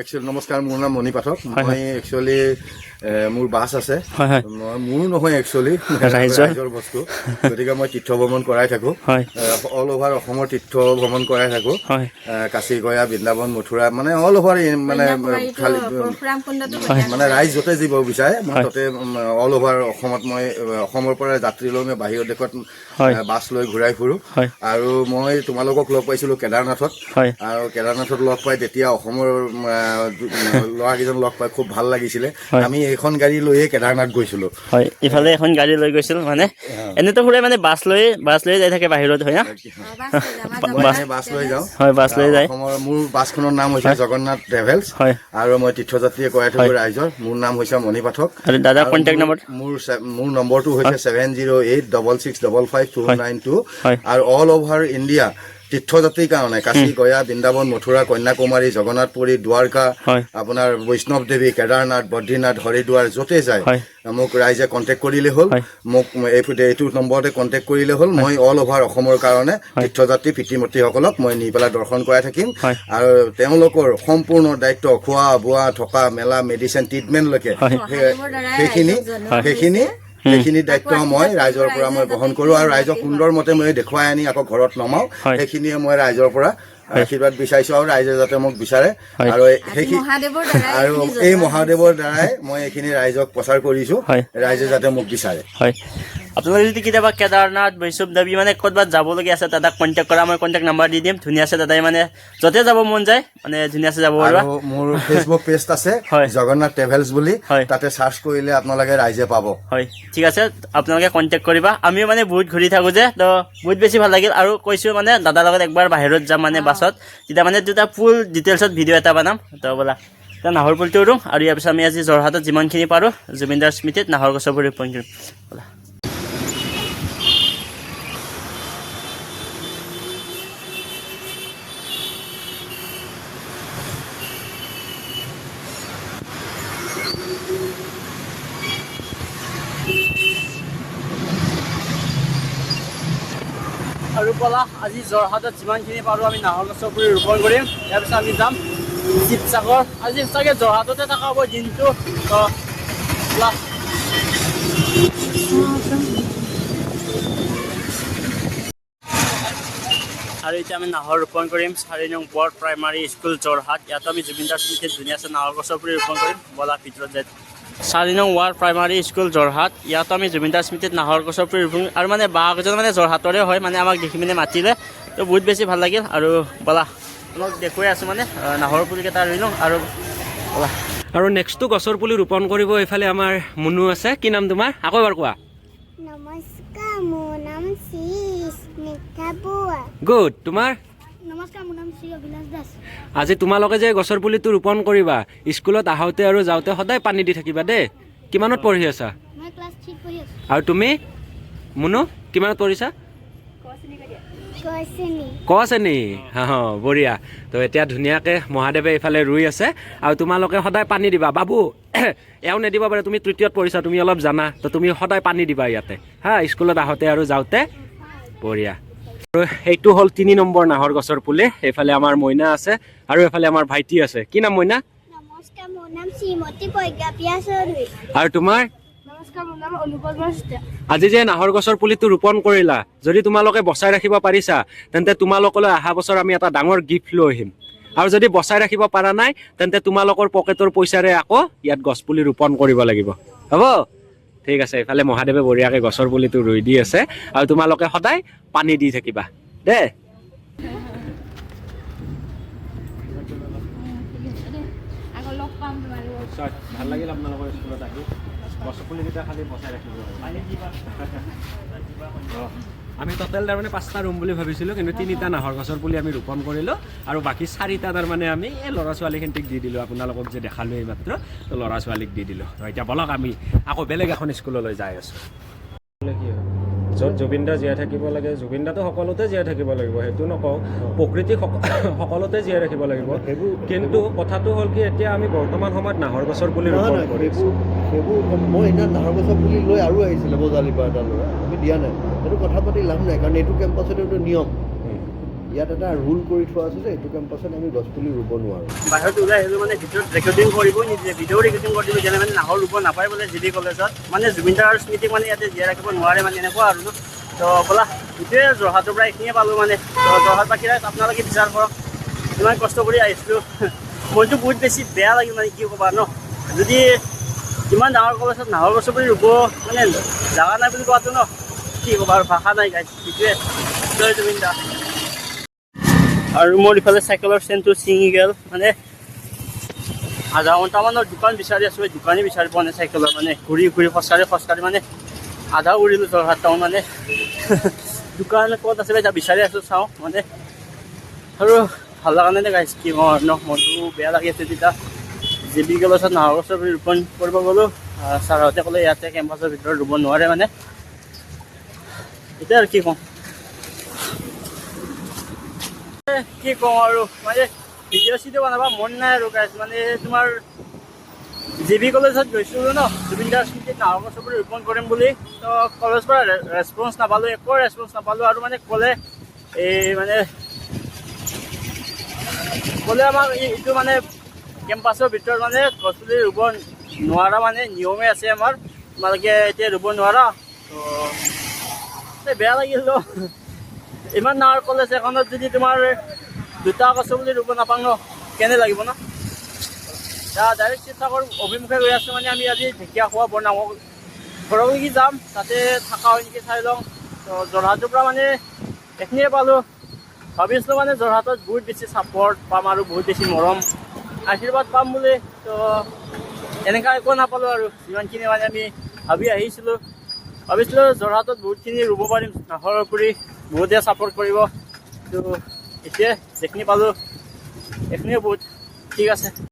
Actually নমস্কাৰ, মোৰ নাম মণি পাঠক। মই একচুৱেলি মোৰ বাছ আছে, মোৰ নহয় একচুৱেলি ৰাইজৰ বস্তু, গতিকে মই তীৰ্থ ভ্ৰমণ কৰাই থাকোঁ। অল অভাৰ অসমৰ তীৰ্থ ভ্ৰমণ কৰাই থাকোঁ, কাশী গয়া, বৃন্দাবন, মথুৰা, মানে অল অভাৰ, মানে খালি মানে ৰাইজ য'তে যাব বিচাৰে মই ততে অল অভাৰ অসমত মই অসমৰ পৰা যাত্ৰী লৈ মই বাহিৰৰ দেশত বাছ লৈ ঘূৰাই ফুৰোঁ। আৰু মই তোমালোকক লগ পাইছিলোঁ কেদাৰনাথত, আৰু কেদাৰনাথত লগ পাই তেতিয়া অসমৰ ল'ৰাকেইজন লগ পাই খুব ভাল লাগিছিলে। আমি এইখন গাড়ী লৈয়ে কেদাৰনাথ গৈছিলোঁ। হয়, ইফালে এখন গাড়ী লৈ গৈছিল, মানে এনেতো ফুৰে মানে বাছ লৈ যাই থাকে বাহিৰত, হয় না? বাছ লৈ যাওঁ। হয়, বাছ লৈ যায়। অসমৰ মোৰ বাছখনৰ নাম হৈছে জগন্নাথ ট্ৰেভেলছ, আৰু মই তীৰ্থযাত্ৰীয়ে কৰাই থাকোঁ ৰাইজৰ। মোৰ নাম হৈছে মণি পাঠক। আৰু দাদা কণ্টেক্ট নম্বৰ? মোৰ নম্বৰটো হৈছে 7086655292, আৰু অল অভাৰ ইণ্ডিয়া তীৰ্থযাত্ৰীৰ কাৰণে কাশী গয়া, বৃন্দাবন, মথুৰা, কন্যাকুমাৰী, জগন্নাথপুৰী, দ্বাৰকা, আপোনাৰ বৈষ্ণৱ দেৱী, কেদাৰনাথ, বদ্ৰীনাথ, হৰিদ্বাৰ, য'তে যায় মোক ৰাইজে কণ্টেক্ট কৰিলে হ'ল। মোক এইটো নম্বৰতে কণ্টেক্ট কৰিলে হ'ল। মই অল অভাৰ অসমৰ কাৰণে তীৰ্থযাত্ৰী পিতৃ মাতৃসকলক মই নি পেলাই দৰ্শন কৰাই থাকিম, আৰু তেওঁলোকৰ সম্পূৰ্ণ দায়িত্ব, খোৱা বোৱা, থকা মেলা, মেডিচিন, ট্ৰিটমেণ্টলৈকে সেইখিনি দায়িত্ব মই ৰাইজৰ পৰা মই গ্ৰহণ কৰোঁ, আৰু ৰাইজক সুন্দৰ মতে মই দেখুৱাই আনি আকৌ ঘৰত নমাওঁ। সেইখিনিয়ে মই ৰাইজৰ পৰা আশীৰ্বাদ বিচাৰিছোঁ, আৰু ৰাইজে যাতে মোক বিচাৰে, আৰু এই মহাদেৱৰ দ্বাৰাই মই এইখিনি ৰাইজক প্ৰচাৰ কৰিছোঁ, ৰাইজে যাতে মোক বিচাৰে। আপোনালোকে যদি কেতিয়াবা কেদাৰনাথ, বৈষ্ণৱ দেৱী মানে ক'ৰবাত যাবলগীয়া আছে, দাদাক কণ্টেক্ট কৰা, মই কণ্টেক্ট নাম্বাৰ দি দিম। ধুনীয়াছে দাদাই মানে য'তে যাব মন যায় মানে ধুনীয়াছে যাব পাৰিব। আৰু মোৰ ফেচবুক পেজ আছে জগন্নাথ ট্ৰেভেলছ বুলি, তাতে চাৰ্চ কৰিলে আপোনালোকে ৰাইজে পাব। হয়, ঠিক আছে, আপোনালোকে কণ্টেক্ট কৰিবা। আমিও মানে বহুত ঘূৰি থাকোঁ যে, তো বহুত বেছি ভাল লাগিল, আৰু কৈছোঁ মানে দাদাৰ লগত একবাৰ বাহিৰত যাম মানে বাছত, তেতিয়া মানে দুটা ফুল ডিটেইলছত ভিডিঅ' এটা বনাম। তো ব'লা এতিয়া নাহৰ পুলটো ৰুম, আৰু ইয়াৰ পিছত আমি আজি যোৰহাটত যিমানখিনি পাৰোঁ জুবিনদাৰ স্মৃতিত নাহৰ গছৰ পুলি ৰোপণ কৰিম। ব'লা। আৰু ব'লা আজি যোৰহাটত যিমানখিনি পাৰোঁ আমি নাহৰ গছৰ পুলি ৰোপণ কৰিম। ইয়াৰ পিছত আমি যাম শিৱসাগৰ। আজি চাগে যোৰহাটতে থকা হ'ব দিনটো। তো ব'লা। আৰু এতিয়া আমি নাহৰ ৰোপণ কৰিম 4 নং ৱাৰ্ড প্ৰাইমাৰী স্কুল যোৰহাট। ইয়াতো আমি জুবিনদাৰ স্মৃতিত ধুনীয়াছে নাহৰ গছৰ পুলি ৰোপণ কৰিম। ব'লা ভিতৰত যায়। 4 নং ৱাৰ্ড প্ৰাইমাৰী স্কুল যোৰহাট, ইয়াতো আমি জুবিনদাৰ স্মৃতিত নাহৰ গছৰ পুলি ৰোপণ, আৰু মানে বাহঁকেইজন মানে যোৰহাটৰে হয়, মানে আমাক দেখি পিনে মাতিলে, তো বহুত বেছি ভাল লাগিল। আৰু ব'লা তোমাক দেখুৱাই আছোঁ মানে নাহৰ পুলিকেইটা ৰুই লওঁ, আৰু ব'লা। আৰু নেক্সটটো গছৰ পুলি ৰোপণ কৰিব এইফালে আমাৰ মুনু আছে। কি নাম তোমাৰ? আকৌ এবাৰ কোৱা। নমস্কাৰ, মোৰ নাম শ্ৰী স্নিগ্ধা বৰুৱা। গুড। তোমাৰ? নমস্কাৰ, মোৰ নাম শ্ৰী অভিলাষ দাস। আজি তোমালোকে যে গছৰ পুলিটো ৰোপণ কৰিবা, স্কুলত আহোঁতে আৰু যাওঁতে সদায় পানী দি থাকিবা দেই। কিমানত পঢ়ি আছা? মই ক্লাছ 3 পঢ়ি আছোঁ। আৰু তুমি মুনু কিমানত পঢ়িছা? ক শ্ৰেণী। বঢ়িয়া। তো এতিয়া ধুনীয়াকৈ মহাদেৱে এইফালে ৰুই আছে, আৰু তোমালোকে সদায় পানী দিবা। বাবু এওঁ নিদিব পাৰে, তুমি তৃতীয়ত পঢ়িছা, তুমি অলপ জানা, তো তুমি সদায় পানী দিবা ইয়াতে, হা, স্কুলত আহোঁতে আৰু যাওঁতে। বঢ়িয়া। আৰু এইটো হ'ল 3 নম্বৰ নাহৰ গছৰ পুলি। এইফালে আমাৰ মইনা আছে, আৰু এইফালে আমাৰ ভাইটি আছে। কি নাম মইনা? নমস্কাৰ, মোৰ নাম শ্ৰীমতী প্ৰজ্ঞাপ্ৰিয়া চৌধুৰী। আৰু তোমাৰ? নমস্কাৰ, মোৰ নাম অনুপল বৰদলৈ। আজি যে নাহৰ গছৰ পুলিটো ৰোপণ কৰিলা, যদি তোমালোকে বচাই ৰাখিব পাৰিছা, তেন্তে তোমালোকলৈ অহা বছৰ আমি এটা ডাঙৰ গিফ্ট লৈ আহিম। আৰু যদি বচাই ৰাখিব পৰা নাই, তেন্তে তোমালোকৰ পকেটৰ পইচাৰে আকৌ ইয়াত গছপুলি ৰোপণ কৰিব লাগিব, হ'ব? ঠিক আছে। এইফালে মহাদেৱে বঢ়িয়াকৈ গছৰ পুলিটো ৰুই দি আছে, আৰু তোমালোকে সদায় পানী দি থাকিবা দেই। ভাল লাগিল আপোনালোকৰ স্কুলত আহি। গছ পুলিকেইটা খালি বচাই ৰাখিব। আমি টোটেল তাৰমানে 5টা ৰুম বুলি ভাবিছিলোঁ, কিন্তু 3টা নাহৰ গছৰ পুলি আমি ৰোপণ কৰিলোঁ, আৰু বাকী 4টা তাৰমানে আমি এই ল'ৰা ছোৱালীখিনিক দি দিলোঁ। আপোনালোকক যে দেখালোঁ এইমাত্ৰ, তো ল'ৰা ছোৱালীক দি দিলোঁ। তো এতিয়া বলক আমি আকৌ বেলেগ এখন স্কুললৈ যাই আছোঁ। য'ত জুবিনদা জীয়াই থাকিব লাগে, জুবিনদাটো সকলোতে জীয়াই থাকিব লাগিব, সেইটো নকওঁ, প্ৰকৃতি সকলোতে জীয়াই ৰাখিব লাগিব। কিন্তু কথাটো হ'ল কি, এতিয়া আমি বৰ্তমান সময়ত নাহৰ গছৰ পুলি ৰোপণ কৰিছোঁ। সেইবোৰ মই এতিয়া নাহৰ গছৰ পুলি লৈ আৰু আহিছিলে বজালিৰ পৰা এটা ল'ৰা, আমি দিয়া নাই। সেইটো কথা পাতি লাভ নাই, কাৰণ এইটো কেম্পাছতে এইটো নিয়ম। ইয়াত এটা ৰুল কৰি থোৱা আছে যে এইটো কেম্পাছত আমি গছপুলি ৰুব নোৱাৰোঁ। বাহিৰত ওলাই আহিলোঁ মানে ভিতৰত ৰেকৰ্ডিং কৰিবই নিদিয়ে, ভিডিঅ' ৰেকৰ্ডিং কৰি দিব যেনে মানে নাহৰ ৰুব নাপায় বোলে জি বি কলেজত, মানে জুবিন দাৰ স্মৃতিক মানে ইয়াতে জীয়াই ৰাখিব নোৱাৰে মানে এনেকুৱা আৰু ন। তো ব'লা সেইটোৱে যোৰহাটৰ পৰা এইখিনিয়ে পালোঁ মানে। তো যোৰহাট বাকী আপোনালোকে বিচাৰ কৰক, ইমান কষ্ট কৰি আহিছিলোঁ, মনটো বহুত বেছি বেয়া লাগিল মানে কি ক'বা ন। যদি ইমান ডাঙৰ কলেজত নাহৰ গছ পুলি ৰুব মানে জাগা নাই বুলি কোৱাটো ন, কি ক'বা আৰু ভাষা নাই গাইছ, সেইটোৱে। জয় জুবিন দা। আৰু মোৰ ইফালে চাইকেলৰ চেইনটো ছিঙি গ'ল, মানে আধা ঘণ্টামানৰ দোকান বিচাৰি আছোঁ, দোকানেই বিচাৰি পোৱা নাই চাইকেলৰ, মানে ঘূৰি ঘূৰি খোজকাঢ়ি মানে আধা উৰিলোঁ যোৰহাট টাউন মানে। দোকান ক'ত আছে এতিয়া বিচাৰি আছোঁ, চাওঁ মানে। আৰু ভাল লগা নাই গাইছ, কি কওঁ আৰু ন, মনটো বেয়া লাগি আছে। তেতিয়া জি বি কলেজত নাহৰ গছৰ পুলি ৰোপণ কৰিব গ'লোঁ, ছাৰহঁতে ক'লে ইয়াতে কেম্পাছৰ ভিতৰত ৰুব নোৱাৰে মানে। এতিয়া আৰু কি কওঁ, কি কওঁ আৰু মানে ভিডিঅ' চিডিঅ' বনাব মন নাই আৰু গাইছ। মানে তোমাৰ জি বি কলেজত গৈছিলোঁ ন, জুবিন দাৰ স্মৃতিত নাহৰ গছৰ পুলি ৰোপণ কৰিম বুলি, তো কলেজৰ পৰা ৰেছপন্স নাপালোঁ, একো ৰেছপন্স নাপালোঁ। আৰু মানে ক'লে মানে ক'লে আমাক এইটো মানে কেম্পাছৰ ভিতৰত মানে গছপুলি ৰুব নোৱাৰা মানে নিয়মে আছে আমাৰ, তোমালোকে এতিয়া ৰুব নোৱাৰা। তো বেয়া লাগিল ন, ইমান ডাঙৰ কলেজ এখনত যদি তোমাৰ দুটা গছ পুলি ৰুব নাপাওঁ ন, কেনে লাগিব ন। ডাইৰেক্ট শিৱসাগৰ অভিমুখে গৈ আছোঁ মানে আমি আজি ঢেকীয়াখোৱা বৰনামঘৰ ঘৰলৈকে যাম, তাতে থকা হয় নেকি চাই লওঁ। তো যোৰহাটৰ পৰা মানে এইখিনিয়ে পালোঁ, ভাবিছিলোঁ মানে যোৰহাটত বহুত বেছি ছাপৰ্ট পাম আৰু বহুত বেছি মৰম আশীৰ্বাদ পাম বুলি। তো এনেকুৱা একো নাপালোঁ আৰু যিমানখিনি মানে আমি ভাবি আহিছিলোঁ। ভাবিছিলোঁ যোৰহাটত বহুতখিনি ৰুব পাৰিম নাহৰৰ পুলি, বহুতে ছাপৰ্ট কৰিব। তো এতিয়া যিখিনি পালোঁ এইখিনিয়ে বহুত ঠিক আছে।